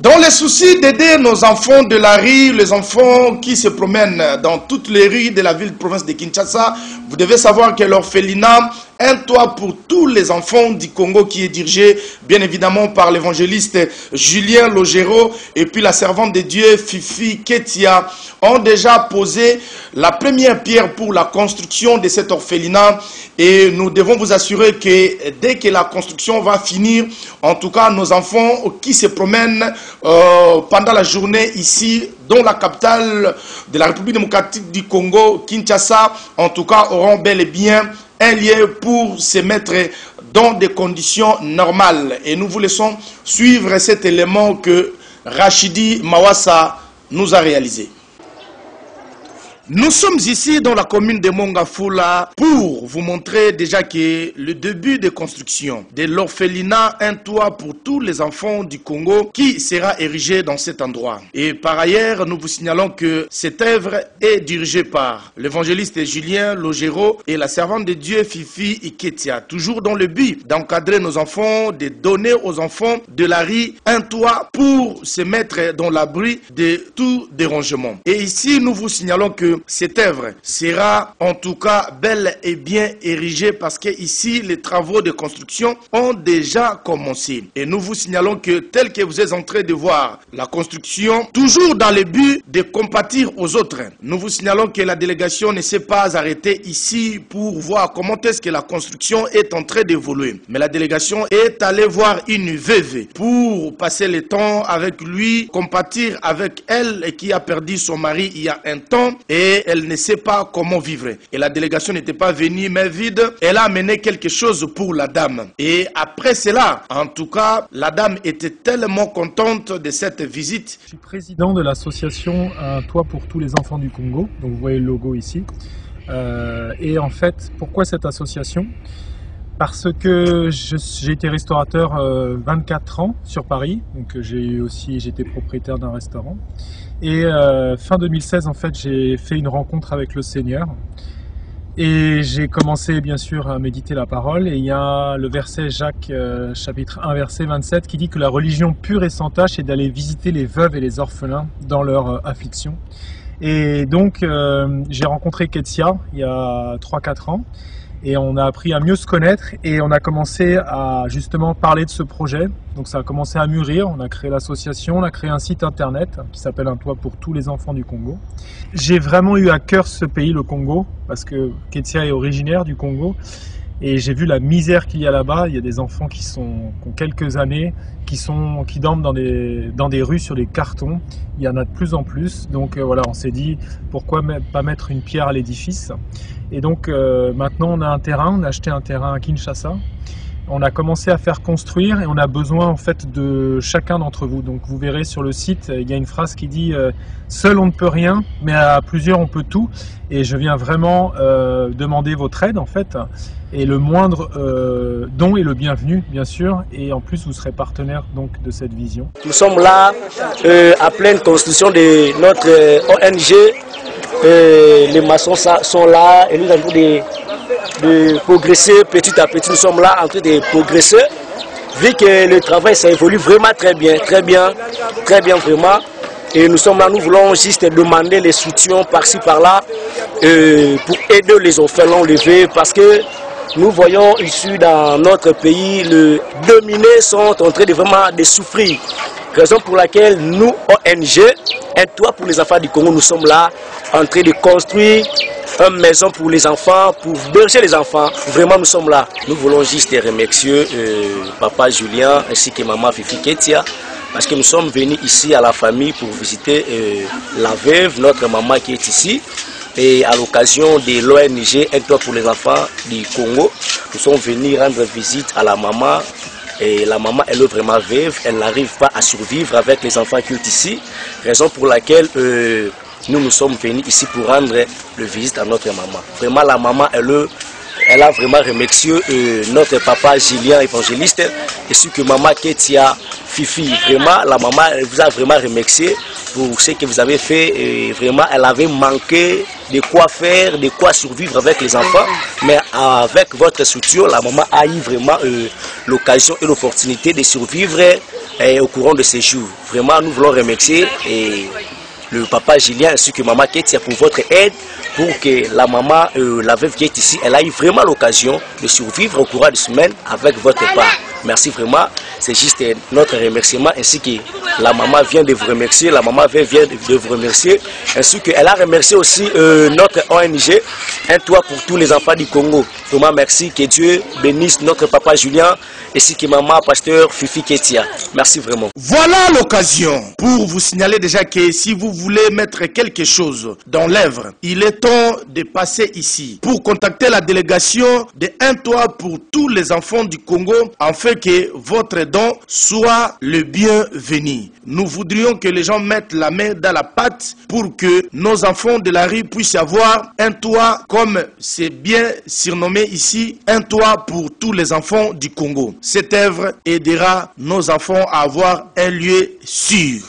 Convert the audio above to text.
Dans les soucis d'aider nos enfants de la rue, les enfants qui se promènent dans toutes les rues de la ville de province de Kinshasa, vous devez savoir que l'orphelinat Un toit pour tous les enfants du Congo qui est dirigé bien évidemment par l'évangéliste Julien Logero et puis la servante de Dieu Fifi Ketia ont déjà posé la première pierre pour la construction de cet orphelinat et nous devons vous assurer que dès que la construction va finir, en tout cas nos enfants qui se promènent pendant la journée ici dans la capitale de la République démocratique du Congo, Kinshasa, en tout cas auront bel et bien un lieu pour se mettre dans des conditions normales. Et nous vous laissons suivre cet élément que Rachidi Mawassa nous a réalisé. Nous sommes ici dans la commune de Mongafula pour vous montrer déjà que le début de construction de l'orphelinat Un toit pour tous les enfants du Congo qui sera érigé dans cet endroit. Et par ailleurs, nous vous signalons que cette œuvre est dirigée par l'évangéliste Julien Logero et la servante de Dieu Fifi Iketia, toujours dans le but d'encadrer nos enfants, de donner aux enfants de la rue un toit pour se mettre dans l'abri de tout dérangement. Et ici, nous vous signalons que cette œuvre sera en tout cas bel et bien érigée parce que ici les travaux de construction ont déjà commencé. Et nous vous signalons que tel que vous êtes en train de voir la construction, toujours dans le but de compatir aux autres, nous vous signalons que la délégation ne s'est pas arrêtée ici pour voir comment est-ce que la construction est en train d'évoluer. Mais la délégation est allée voir une veuve pour passer le temps avec lui, compatir avec elle et qui a perdu son mari il y a un temps et elle ne sait pas comment vivre. Et la délégation n'était pas venue main vide. Elle a amené quelque chose pour la dame. Et après cela, en tout cas, la dame était tellement contente de cette visite. Je suis président de l'association Un toit pour tous les enfants du Congo. Donc vous voyez le logo ici. Et en fait, pourquoi cette association ? Parce que j'ai été restaurateur 24 ans sur Paris, donc j'étais propriétaire d'un restaurant. Et fin 2016, en fait, j'ai fait une rencontre avec le Seigneur. Et j'ai commencé, bien sûr, à méditer la parole. Et il y a le verset Jacques, chapitre 1, verset 27, qui dit que la religion pure et sans tache est d'aller visiter les veuves et les orphelins dans leur affliction. Et donc, j'ai rencontré Ketia il y a 3-4 ans. Et on a appris à mieux se connaître et on a commencé à justement parler de ce projet. Donc ça a commencé à mûrir, on a créé l'association, on a créé un site internet qui s'appelle Un toit pour tous les enfants du Congo. J'ai vraiment eu à cœur ce pays, le Congo, parce que Ketia est originaire du Congo. Et j'ai vu la misère qu'il y a là-bas. Il y a des enfants qui ont quelques années, qui dorment dans des rues sur des cartons. Il y en a de plus en plus. Donc voilà, on s'est dit pourquoi pas mettre une pierre à l'édifice. Et donc maintenant on a un terrain, on a acheté un terrain à Kinshasa. On a commencé à faire construire et on a besoin en fait de chacun d'entre vous. Donc vous verrez sur le site, il y a une phrase qui dit seul on ne peut rien, mais à plusieurs on peut tout. Et je viens vraiment demander votre aide en fait. Et le moindre don est le bienvenu, bien sûr. Et en plus, vous serez partenaire donc de cette vision. Nous sommes là à pleine construction de notre ONG. Les maçons sont là et nous avons de progresser petit à petit. Nous sommes là en train de progresser. Vu que le travail ça évolue vraiment très bien vraiment. Et nous sommes là, nous voulons juste demander les soutiens par-ci par-là pour aider les orphelins levés parce que nous voyons ici dans notre pays, les dominés sont en train de vraiment de souffrir. Raison pour laquelle nous, ONG, Un toit pour les enfants du Congo, nous sommes là en train de construire une maison pour les enfants, pour berger les enfants. Vraiment, nous sommes là. Nous voulons juste remercier papa Julien ainsi que maman Fifi Ketia parce que nous sommes venus ici à la famille pour visiter la veuve, notre maman qui est ici. Et à l'occasion de l'ONG Un toit pour les enfants du Congo, nous sommes venus rendre visite à la maman. Et la maman, elle est vraiment veuve, elle n'arrive pas à survivre avec les enfants qui sont ici. Raison pour laquelle nous sommes venus ici pour rendre visite à notre maman. Vraiment, la maman, elle a vraiment remercié notre papa Julien, évangéliste, et ce que maman Ketia Fifi. Vraiment, la maman, elle vous a vraiment remercié pour ce que vous avez fait. Et vraiment, elle avait manqué de quoi faire, de quoi survivre avec les enfants. Mais avec votre soutien, la maman a eu vraiment l'occasion et l'opportunité de survivre au courant de ces jours. Vraiment, nous voulons remercier le papa Julien ainsi que maman Ketia pour votre aide, pour que la maman, la veuve qui est ici, elle a eu vraiment l'occasion de survivre au courant de semaine avec votre part. Merci vraiment, c'est juste notre remerciement, ainsi que la maman vient de vous remercier, la maman vient de vous remercier, ainsi qu'elle a remercié aussi notre ONG, Un toit pour tous les enfants du Congo. Vraiment merci, que Dieu bénisse notre papa Julien, ainsi que maman pasteur Fifi Ketia. Merci vraiment. Voilà l'occasion pour vous signaler déjà que si vous voulez mettre quelque chose dans l'œuvre, il est temps de passer ici pour contacter la délégation de Un toit pour tous les enfants du Congo, afin que votre don soit le bienvenu. Nous voudrions que les gens mettent la main dans la pâte pour que nos enfants de la rue puissent avoir un toit, comme c'est bien surnommé ici, un toit pour tous les enfants du Congo. Cette œuvre aidera nos enfants à avoir un lieu sûr.